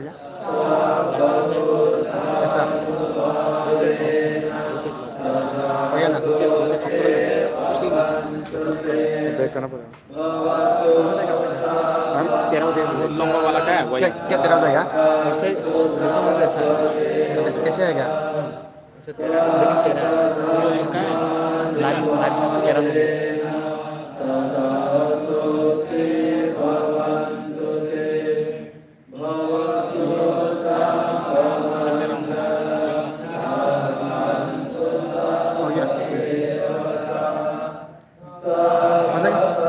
Ya. Esa. Bagaimana? Pasti ini. Baik kenapa? तेरह बजे लंबा वाला का है वही क्या तेरा हो जाएगा? ऐसे लेकिन वैसा कैसे आएगा? ऐसे लेकिन तेरह जो का है लाइव लाइव साथ तेरह लोग Oh iya. Masuk.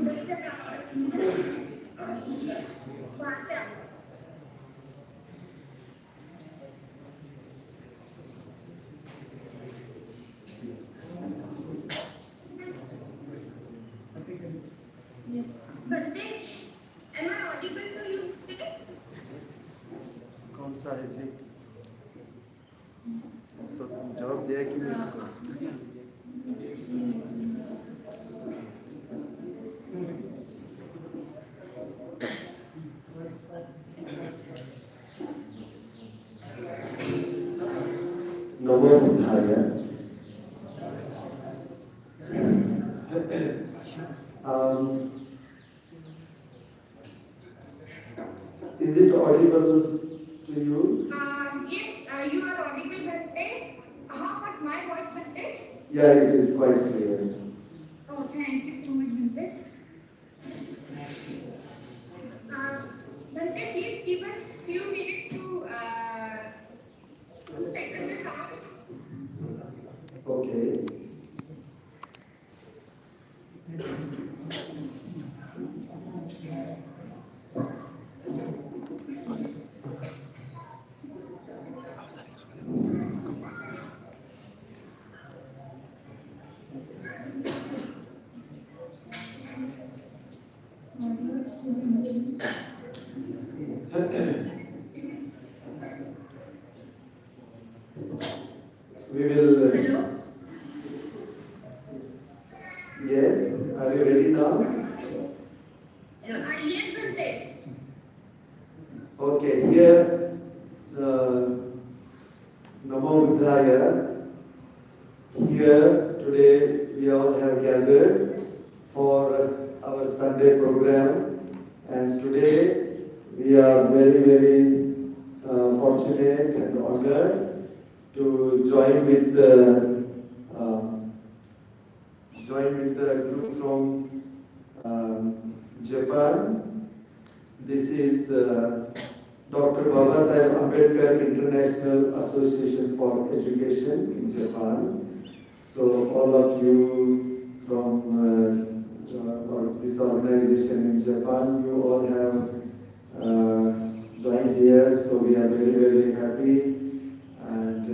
उधर से मैं आवाज वहां से आवाज Yes. Bante, am I audible to you today? कौन सा है जी? तो तुम जवाब दिया कि नहीं? नमो बुद्धाय। Is it audible to you? Yes, you are audible, Bante. How about my voice, Bante? Yeah, it is quite clear. Oh, thank you so much, Bante. Bante, please give us few minutes to settle the sound. Okay. We will. Hello? Yes, are you ready now? Yes, Bante. Okay, here, Namo Buddhaya. Here today we all have gathered for our Sunday program, and today we are very, very fortunate and honored to join with the group from Japan. This is Dr. Baba Sahib Ambedkar International Association for Education in Japan. So all of you from this organization in Japan, you all have joined here. So we are very, very happy. And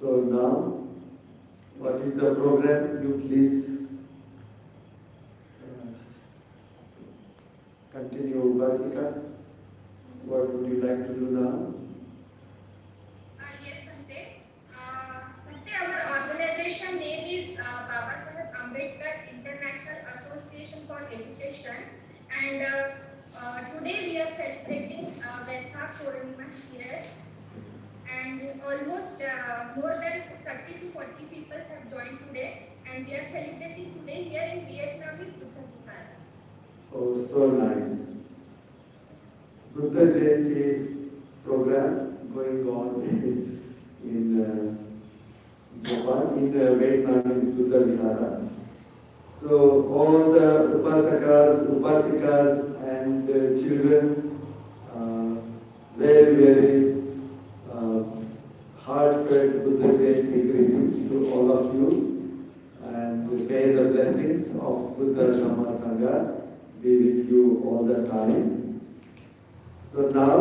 so now, what is the program? You please continue, Vasika. What would you like to do now? Yes, Bante. Bante, our organization name is Baba Sahib Ambedkar International Association for Education, and today we are celebrating Vaisakh Purnima here, and almost more than 30 to 40 people have joined today, and we are celebrating today here in Vietnamese Buddha Vihara. Oh, so nice. Buddha Jayanti program going on in Japan, in Vietnamese Buddha Vihara. So all the upasakas, upasikas and children, very, very heartfelt Buddha Jayanti greetings to all of you, and may the blessings of Buddha Dhamma Sangha be with you all the time. So now,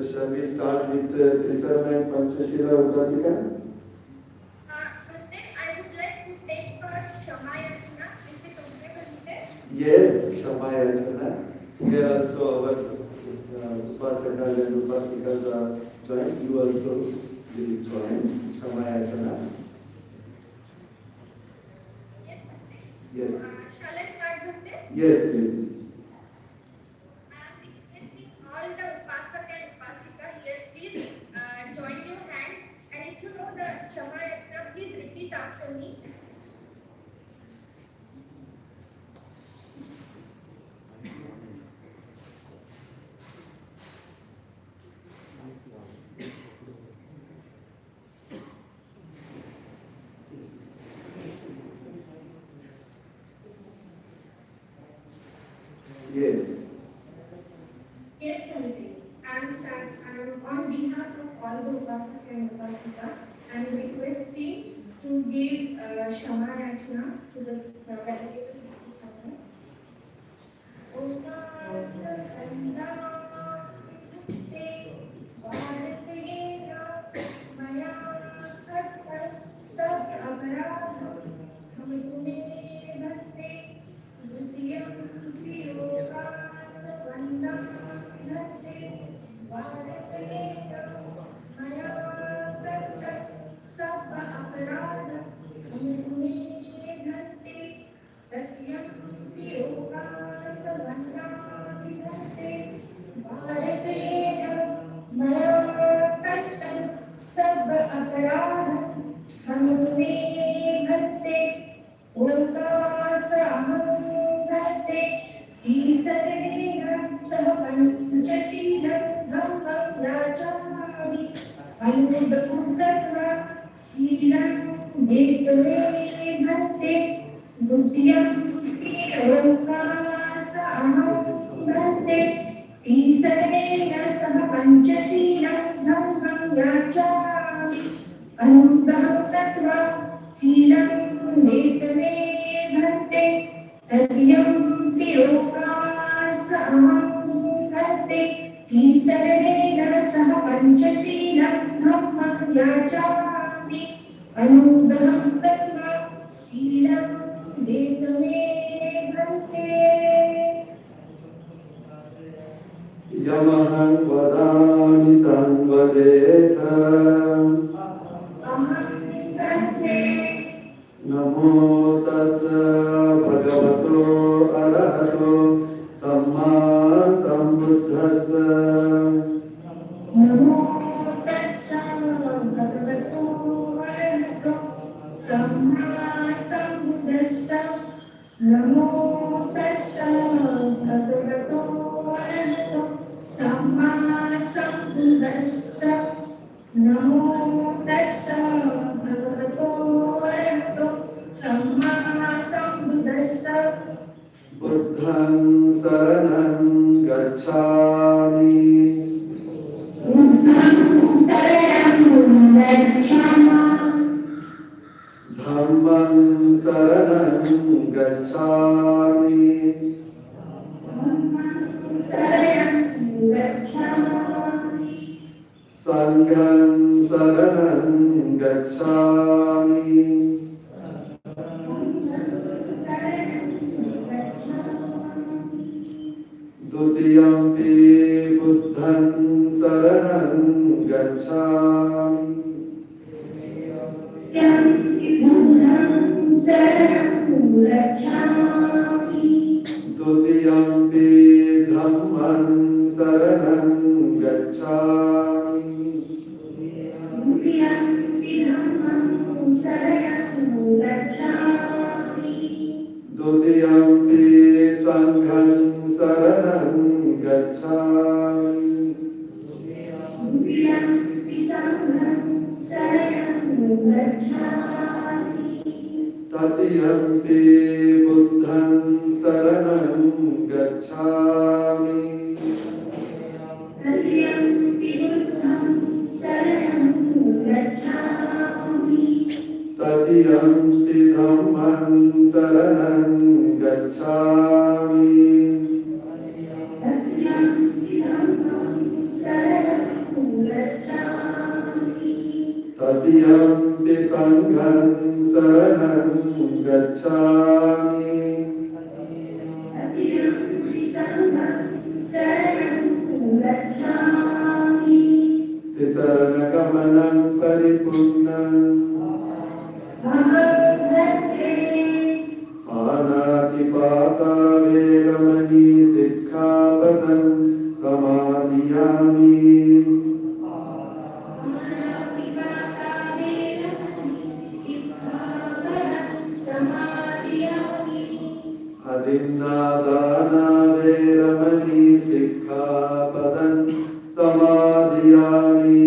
shall we start with Trisarana and Panchashila Upasika? Bante, I would like to take first Shama Yachana. Is it okay, Bante? Yes, Kshama Yachana. Here also our Upasakas and Upasikas are joined. You also will join Kshama Yachana. Yes, Bante. Yes. Shall I start, Bante? Yes, please. I am requesting all the Upasak and Upasika here, please join your hands, and if you know the Shama Yachana, please repeat after me. Yes. Yes, Bante. I am on behalf of all the Upasak and Upasika, I am requesting to give Shama Rachna to the venerable Sangha. Yamahan vadami tan vadetha Namo tassa bhagavato arahato samma sambuddhassa Buddhang saranang gacchami Dhammang saranang gacchami Sanghang saranang gacchami Dutiyampi buddhang saranang gacchami Dutiyampi dhammang saranang gacchami Dutiyampi sanghang saranang gacchami Tatiyampi buddhang saranang gacchami Tatiyampi dhammang saranang gacchami Tatiyampi sanghang saranang gacchami Tisarana gamanang paripurnang Anatipata veramani sikkhapadam samadhiyami Adinadana veramani sikkhapadam samadhiyami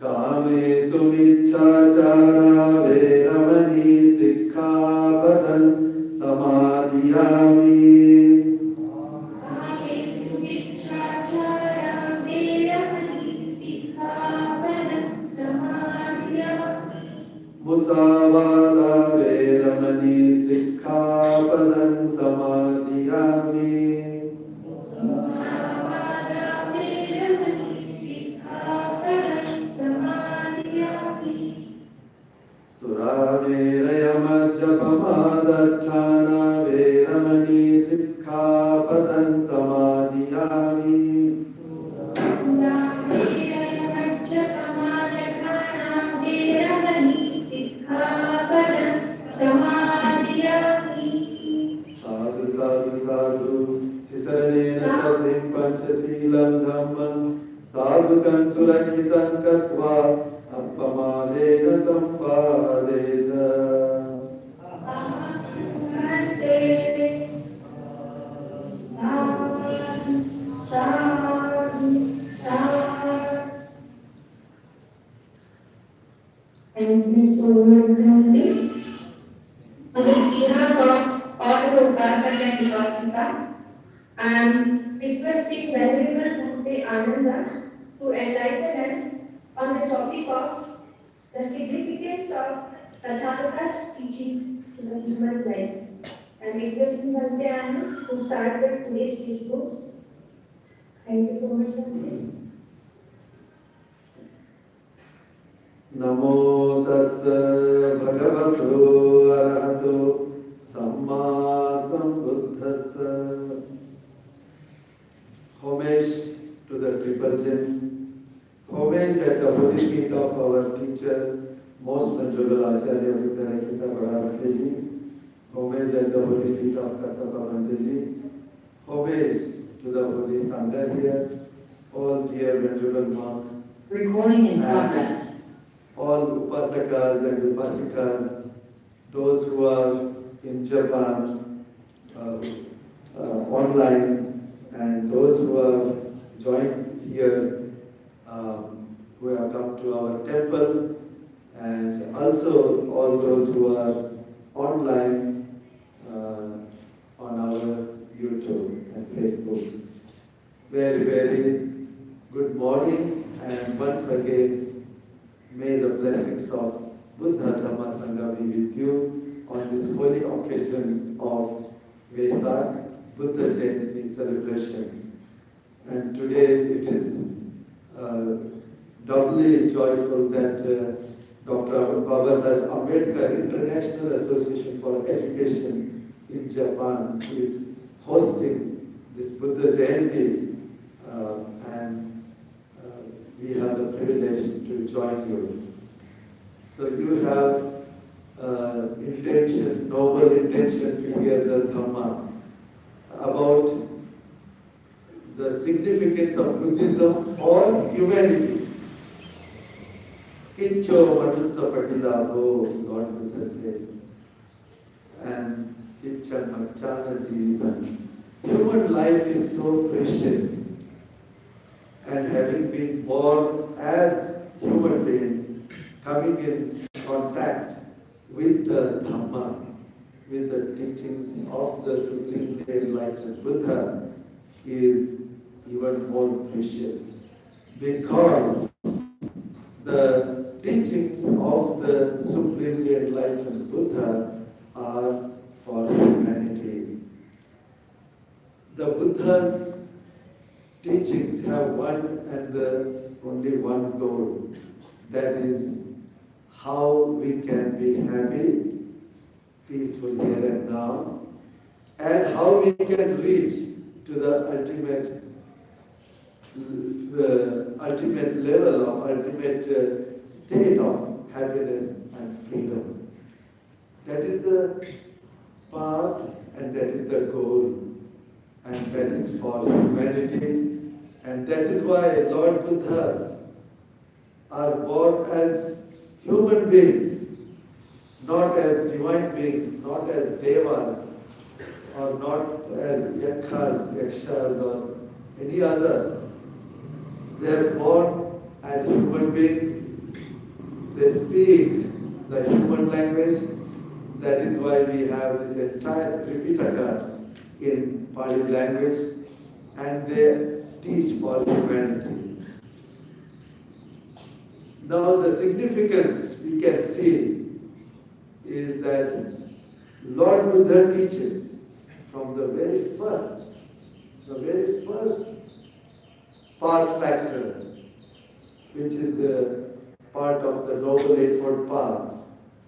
Kamesu miccācara veramani sikkhapadam samadhiyami Musavada veramani sikkhapadam samadhiyami. Musavada veramani sikkhapadam samadhiyami. Surameraya majjapamadatthana veramani sikkhapadam samadhiyami. Surameraya majjapamadatthana veramani sikkhapadam samadhiyami. Sadhu, sadhu, sadhu. Tisaranena saddhim panchasilam dhammam. Sadhukam surakhitam katva. Appamadena sampadeta. Thank you so much, Gandhi. On behalf of all the Upasak and Upasika, I am requesting Venerable Bhante Ananda to enlighten us on the topic of the significance of Tathagatha's teachings to the human life. I am requesting Bhante Ananda to start with today's discourse. Thank you so much, Bhante. Namo tassa bhagavato arahato samma sambuddhassa. Homage to the Triple Gem. Homage at the holy feet of our teacher, most venerable Acharya Vittarakita Bhagavateji. Homage at the holy feet of Kasapa Banteji. Homage to the holy Sangha here, all dear venerable monks. Recording in progress. All Upasakas and Upasikas, those who are in Japan, online, and those who have joined here, who have come to our temple, and also all those who are online on our YouTube and Facebook. Very, very good morning, and once again, may the blessings of Buddha Dhamma Sangha be with you on this holy occasion of Vesak, Buddha Jayanti celebration. And today it is doubly joyful that Dr. Babasaheb Ambedkar International Association for Education in Japan is hosting this Buddha Jayanti, and we have the privilege to join you. So you have noble intention to hear the Dhamma about the significance of Buddhism for humanity. Kicho manusa patilabho, Lord Buddha says, and kicha machana jivan. Human life is so precious. And having been born as human being, coming in contact with the Dhamma, with the teachings of the Supremely Enlightened Buddha, is even more precious. Because the teachings of the Supremely Enlightened Buddha are for humanity. The Buddha's teachings have only one goal, that is how we can be happy, peaceful here and now, and how we can reach to the ultimate level of ultimate state of happiness and freedom. That is the path, and that is the goal, and that is for humanity. And that is why Lord Buddhas are born as human beings, not as divine beings, not as devas, or not as yakshas, or any other. They are born as human beings. They speak the human language. That is why we have this entire Tripitaka in Pali language, and they teach for humanity. Now the significance we can see is that Lord Buddha teaches from the very first path factor, which is the part of the Noble Eightfold Path,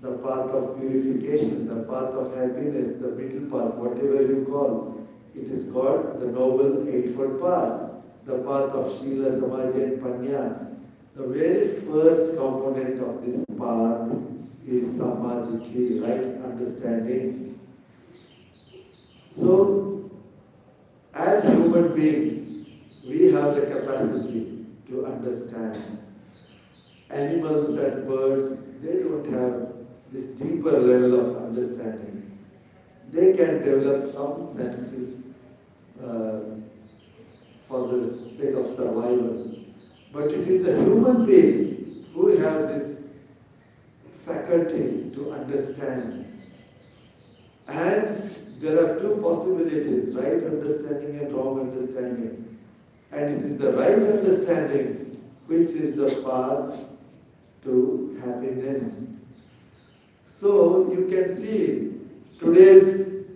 the path of purification, the path of happiness, the middle path, whatever you call, it is called the Noble Eightfold Path, the path of Shila, Samadhi and Panya. The very first component of this path is Samadhi, right understanding. So, as human beings, we have the capacity to understand. Animals and birds, they don't have this deeper level of understanding. They can develop some senses for the sake of survival. But it is the human being who have this faculty to understand. And there are two possibilities, right understanding and wrong understanding. And it is the right understanding which is the path to happiness. So you can see today's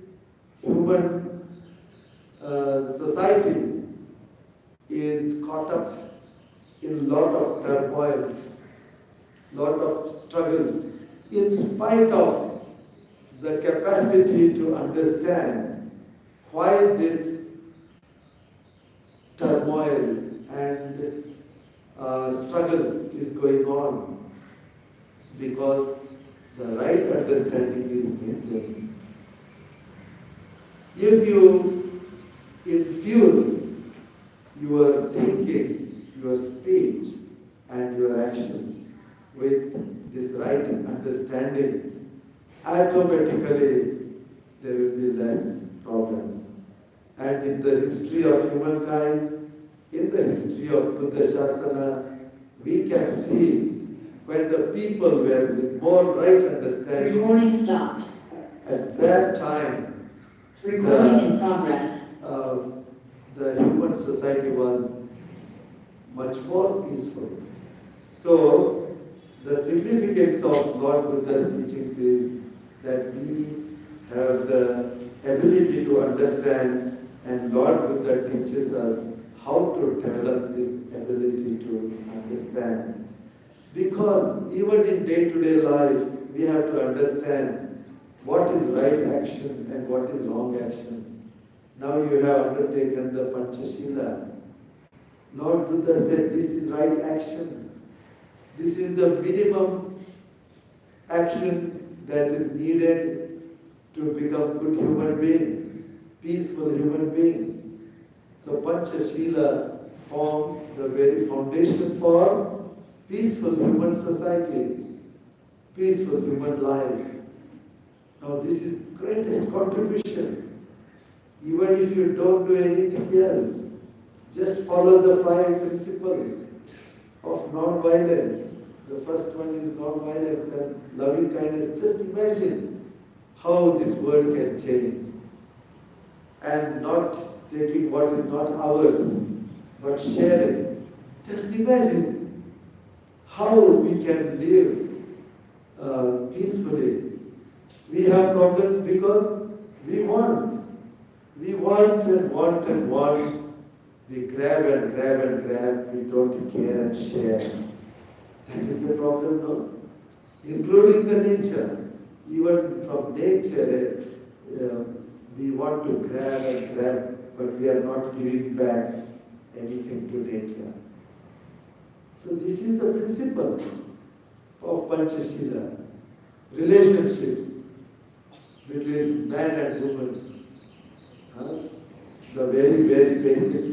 human society is caught up in a lot of turmoils, lot of struggles, in spite of the capacity to understand why this turmoil and struggle is going on, because the right understanding is missing. If you infuse your thinking, your speech, and your actions with this right understanding, automatically there will be less problems. And in the history of humankind, in the history of Buddha Shasana, we can see when the people were with more right understanding. Recording stopped. At that time, Recording in progress. the human society was much more peaceful. So, the significance of Lord Buddha's teachings is that we have the ability to understand, and Lord Buddha teaches us how to develop this ability to understand. Because even in day-to-day life, we have to understand what is right action and what is wrong action. Now you have undertaken the Panchashila. Lord Buddha said this is right action. This is the minimum action that is needed to become good human beings, peaceful human beings. So Panchashila form the very foundation for peaceful human society, peaceful human life. Now this is greatest contribution. Even if you don't do anything else, just follow the 5 principles of non-violence. The first one is non-violence and loving kindness. Just imagine how this world can change. And not taking what is not ours, but sharing. Just imagine how we can live peacefully. We have problems because we want. We want and want and want. We grab and grab and grab. We don't care and share. That is the problem, no? Including the nature. Even from nature, we want to grab and grab, but we are not giving back anything to nature. So this is the principle of Panchashila. Relationships between man and woman. The very basic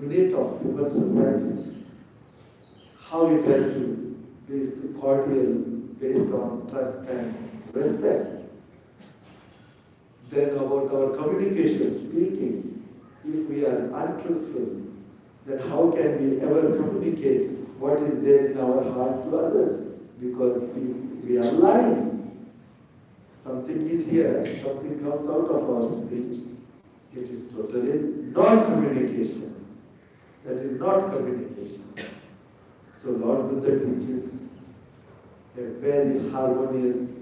unit of human society. How it has to be cordial, based on trust and respect. Then about our communication, speaking, if we are untruthful, then how can we ever communicate what is there in our heart to others? Because we are lying. Something is here, something comes out of our speech. It is totally non-communication. That is not communication. So Lord Buddha teaches a very harmonious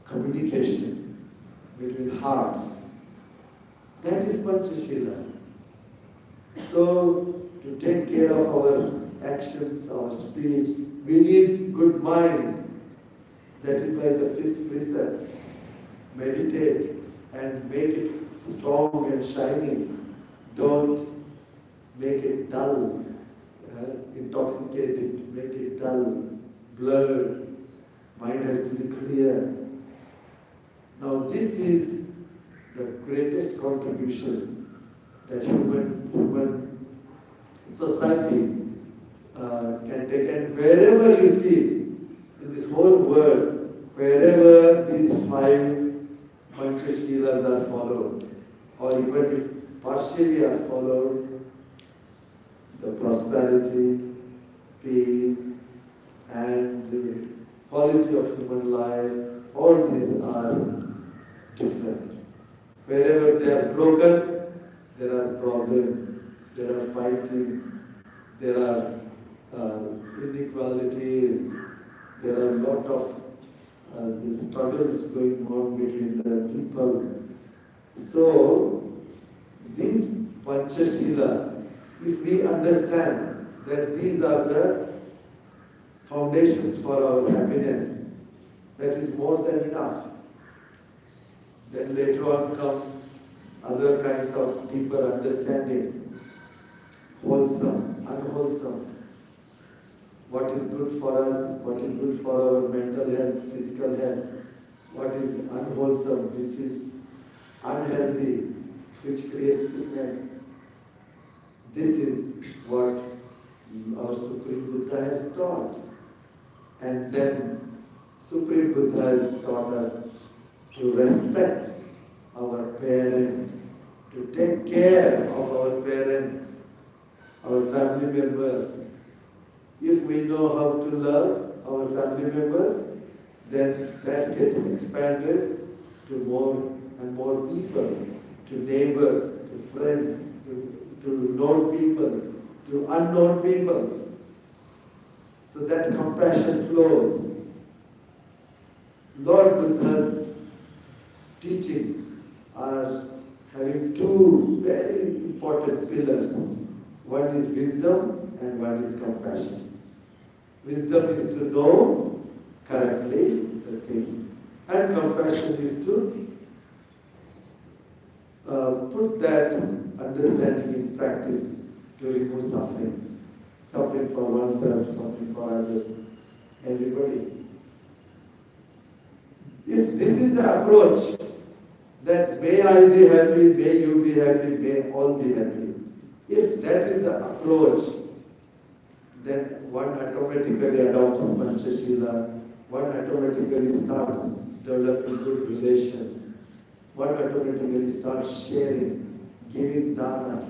communication between hearts. That is Panchashila. So, to take care of our actions, our speech, we need good mind. That is why the fifth precept, meditate and make it strong and shining. Don't make it dull, intoxicated, make it dull, blurred. Mind has to be clear. Now this is the greatest contribution that human society can take. And wherever you see in this whole world, wherever these five Panchashilas are followed, or even if partially are followed, the prosperity, peace, and the quality of human life, all these are different. Wherever they are broken, there are problems, there are fighting, there are inequalities, there are a lot of struggles going on between the people. So, these Panchashila, if we understand that these are the foundations for our happiness, that is more than enough. Then later on come other kinds of deeper understanding, wholesome, unwholesome. What is good for us, what is good for our mental health, physical health, what is unwholesome, which is unhealthy, which creates sickness. This is what our Supreme Buddha has taught. And then Supreme Buddha has taught us to respect our parents, to take care of our parents, our family members. If we know how to love our family members, then that gets expanded to more and more people, to neighbors, to friends, to known people, to unknown people. So that compassion flows. Lord Buddha's teachings are having two very important pillars. One is wisdom and one is compassion. Wisdom is to know correctly the things, and compassion is to put that understanding in practice to remove sufferings. Suffering for oneself, suffering for others, everybody. If this is the approach, that may I be happy, may you be happy, may all be happy. If that is the approach, then one automatically adopts Panchashila, one automatically starts developing good relations, one automatically starts sharing, giving dana,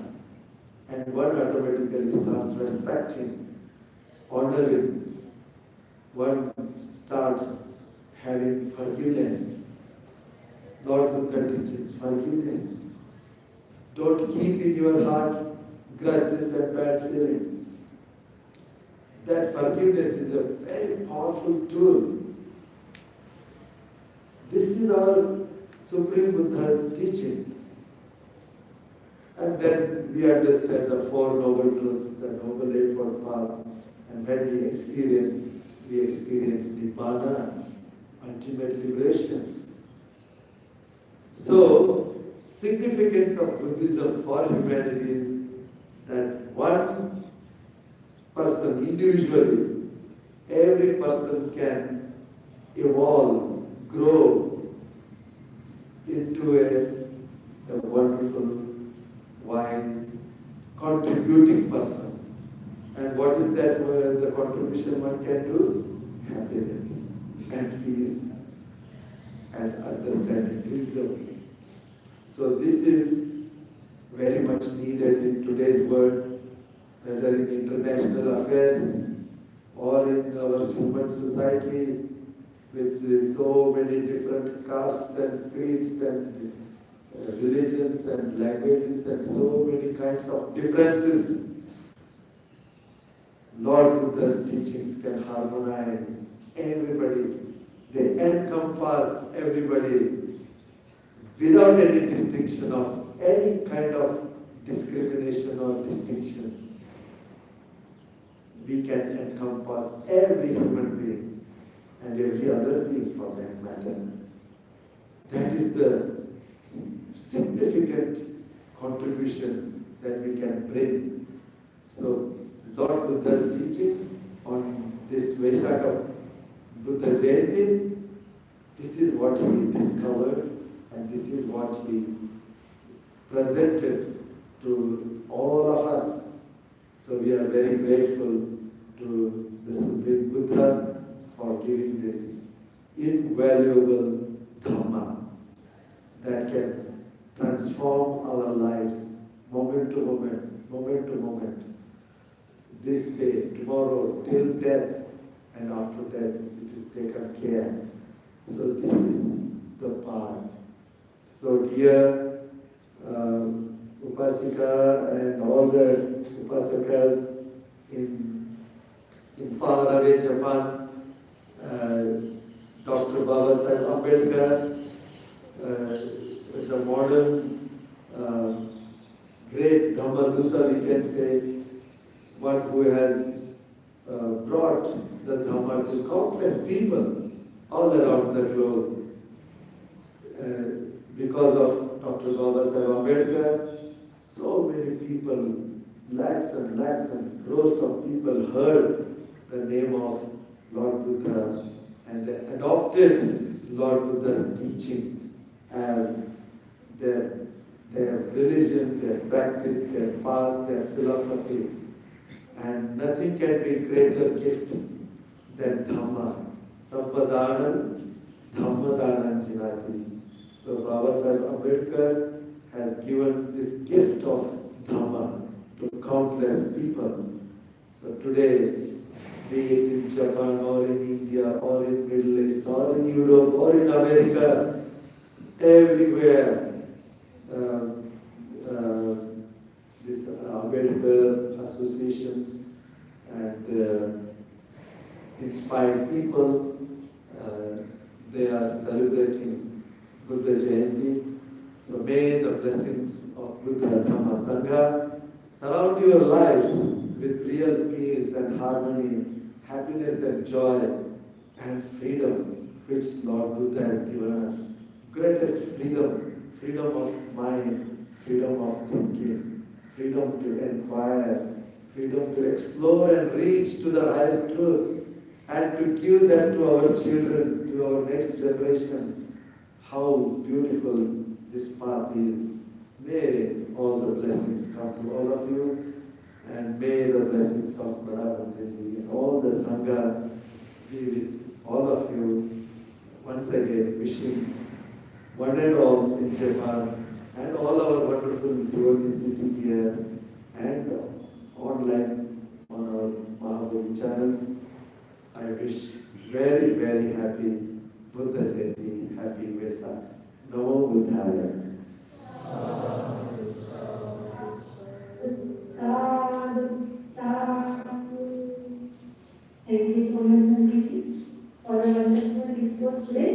and one automatically starts respecting, honoring, one starts having forgiveness. Lord Buddha teaches forgiveness. Don't keep in your heart grudges and bad feelings. That forgiveness is a very powerful tool. This is our Supreme Buddha's teachings. And then we understand the Four Noble Truths, the Noble Eightfold Path. And when we experience Nibbana, ultimate liberation. So, significance of Buddhism for humanity is that one person individually, every person can evolve, grow into a wonderful, wise, contributing person. And what is that the contribution one can do? Happiness and peace and understanding, wisdom. So this is very much needed in today's world, whether in international affairs or in our human society with so many different castes and creeds and religions and languages and so many kinds of differences. Lord Buddha's teachings can harmonize everybody. They encompass everybody without any distinction of any kind of discrimination or distinction. We can encompass every human being and every other being for that matter. That is the significant contribution that we can bring. So, Lord Buddha's teachings on this Vaishaka Buddha Jayanti, this is what he discovered and this is what he presented to all of us. So we are very grateful to the Supreme Buddha for giving this invaluable Dhamma that can transform our lives moment to moment, moment to moment. This day, tomorrow, till death, and after death, it is taken care. So this is the path. So dear Upasika and all the Upasakas in faraway Japan, Dr. Baba Sahib Ambedkar, the modern great Dhamma we can say, one who has brought the Dhamma to countless people all around the globe. Because of Dr. Baba Sahib Ambedkar, so many people, lakhs and crores of people heard the name of Lord Buddha and adopted Lord Buddha's teachings as their religion, their practice, their path, their philosophy. And nothing can be greater gift than Dhamma. Sampadanam, Dhammadanam Jinati. So Baba Sahib Ambedkar has given this gift of Dhamma to countless people. So today, be it in Japan or in India or in Middle East or in Europe or in America, everywhere, this Ambedkar associations and inspired people, they are celebrating Buddha Jayanti. So may the blessings of Buddha Dhamma Sangha surround your lives with real peace and harmony, happiness and joy and freedom, which Lord Buddha has given us. Greatest freedom, freedom of mind, freedom of thinking, freedom to inquire, freedom to explore and reach to the highest truth, and to give that to our children, to our next generation. How beautiful this path is. May all the blessings come to all of you, and may the blessings of Bharavantaji and all the Sangha be with all of you. Once again, wishing one and all in Japan and all our wonderful devotees sitting here and online on our Mahabodhi channels. I wish very, very happy Buddha Jayanti, happy Vesak. Namo Buddhaya. Sadhu, sadhu. Thank you so much, Nanditi, for a wonderful discourse today.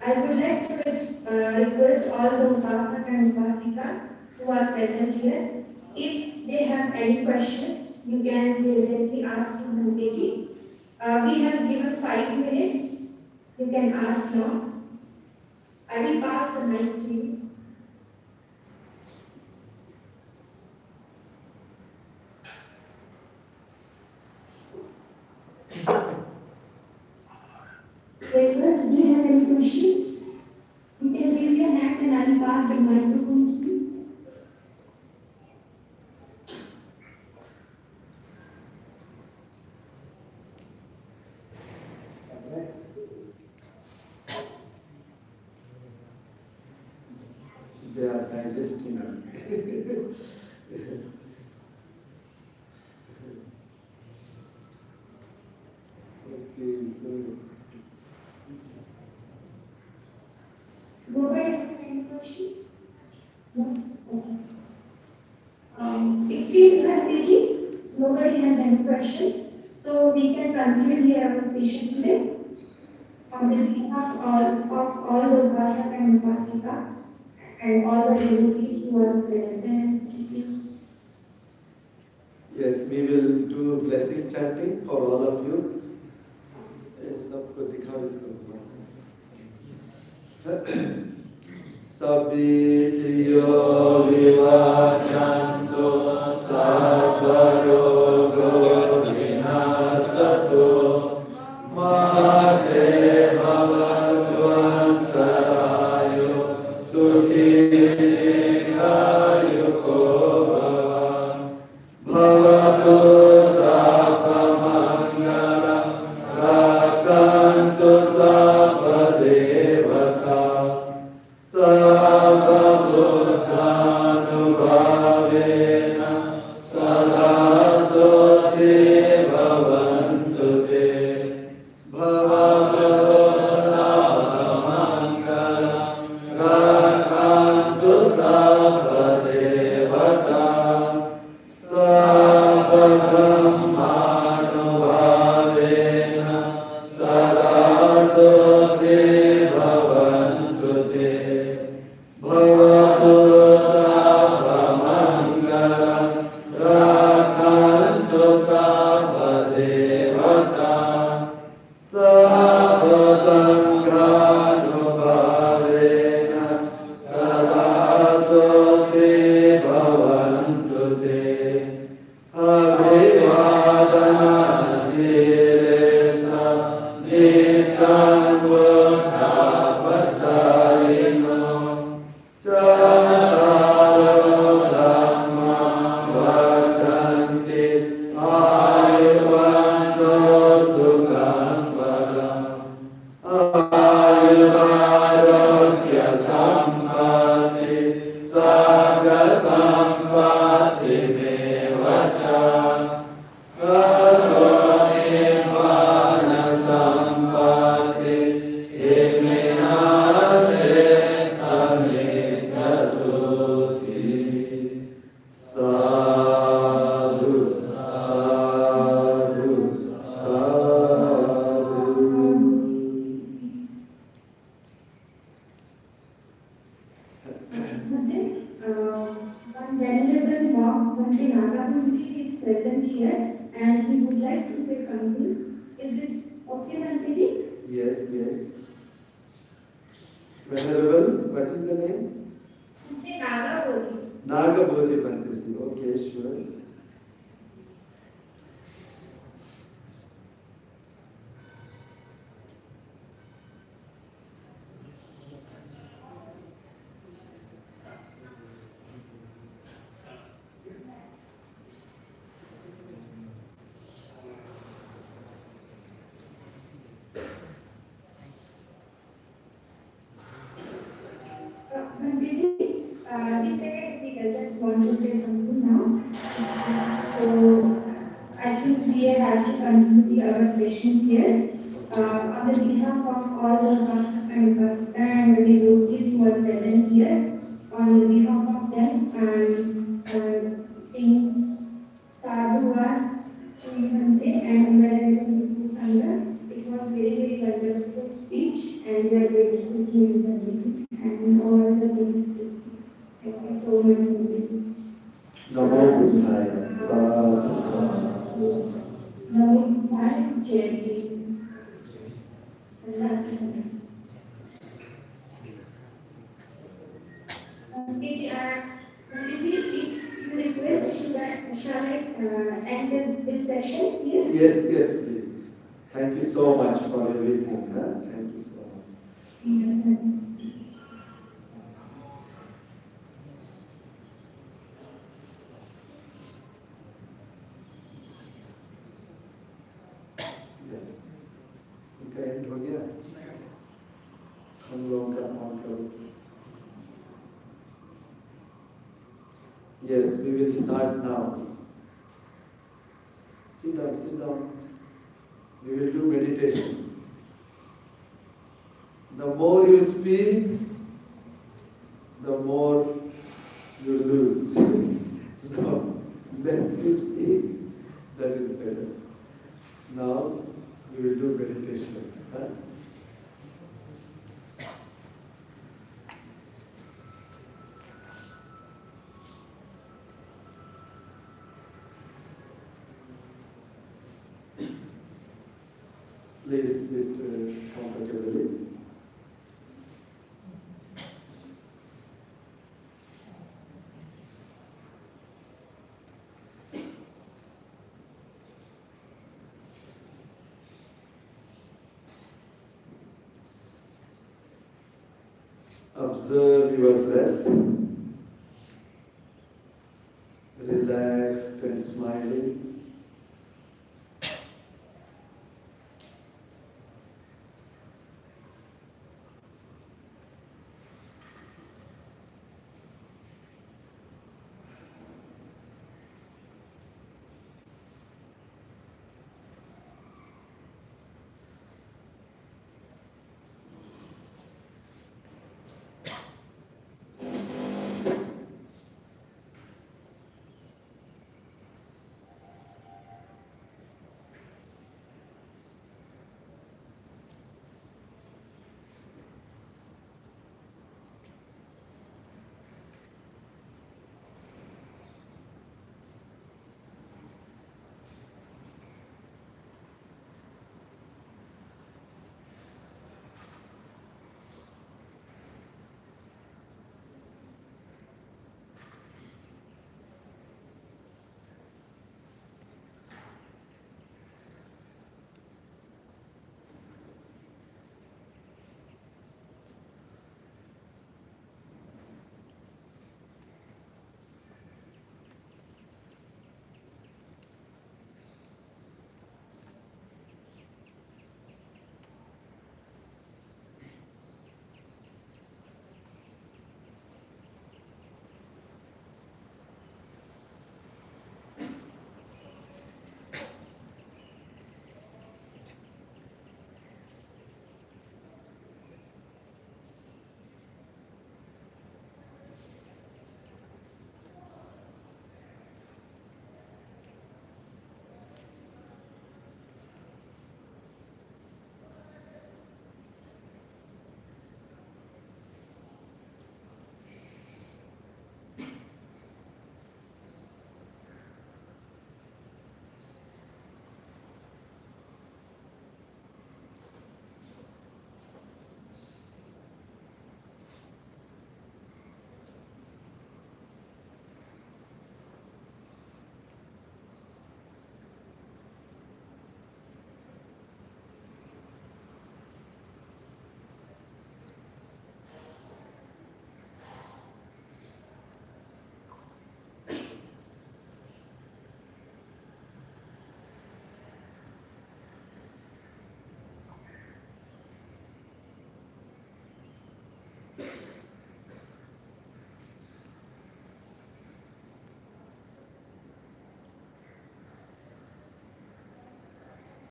I would like to request all the Upasaka and Upasika who are present here. If they have any questions, you can directly ask to Nanditi. We have given 5 minutes. You can ask now. I will pass the mic to you. Request, do you have any questions? You can raise your hands and I will pass the microphone to you. They are digesting. Okay, so Nobody has any questions? No? Okay. It seems that nobody has any questions. So we can conclude here our session today. on behalf of all the Upasaka and Upasika and all the devotees who are present. Yes, we will do blessing chanting for all of you. सबको दिखाओ इसको Sabitiyo vivachantu sarvarogo vinasatu mate bhavattvantarayo sukhinekayuko bhavatu sapamangalam rakantu sapadevata Sabha-bhutanubhavena sada-soti bhavantu te bhavatu sabha-mangalam rakantu sabha-devata Sabha-brahmanubhavena sada-soti bhavantu te Bhavatu sabha-mangalam rakantu sabha-devata sabha-sanghanubhavena sada-soti bhavantu te Abhivadana-silesa nityam buddha-pacayino Chattaro Dhamma Vardhanti Ayurvando Sukham Balam Ayurvarogya Sampati Saga Sampati Mevacha Kato Nibbana Sampati Iminate Samijatuti Sadhu Sadhu Sadhu One venerable monk, Bhante Nagamundi, is present here and he would like to say something. Is it okay, Bhanteji? Yes, yes. Venerable, what is the name? Bhante Nagamundi. Nagabodhi Bhantesi. Okay, sure. Bhanteji, he said he doesn't want to say something now. So I think we have to continue our session here. On the behalf of all the Upasaka and Upasika and the devotees who are present here, on behalf of them, and saying Sadhuva, Srimante, and we are Hindu Sangha. It was very, very wonderful speech, and we are grateful to you, Bhanteji, and all the devotees. Thank you so much, Bhanteji. Namo Buddhaya. Sadhu Sadhu. Namo Buddhaya. Jai Hind. If you request, shall I end this session here? Yes, yes, please. Thank you so much for everything. Huh? Thank you so much. उनका and हो गया हम लोगों का on करो Yes, we will start now. Sit down, sit down. We will do meditation. The more you speak, the more you lose. The less you speak, that is better. Now we will do meditation. Huh? Please sit comfortably. Observe your breath, relaxed and smiling.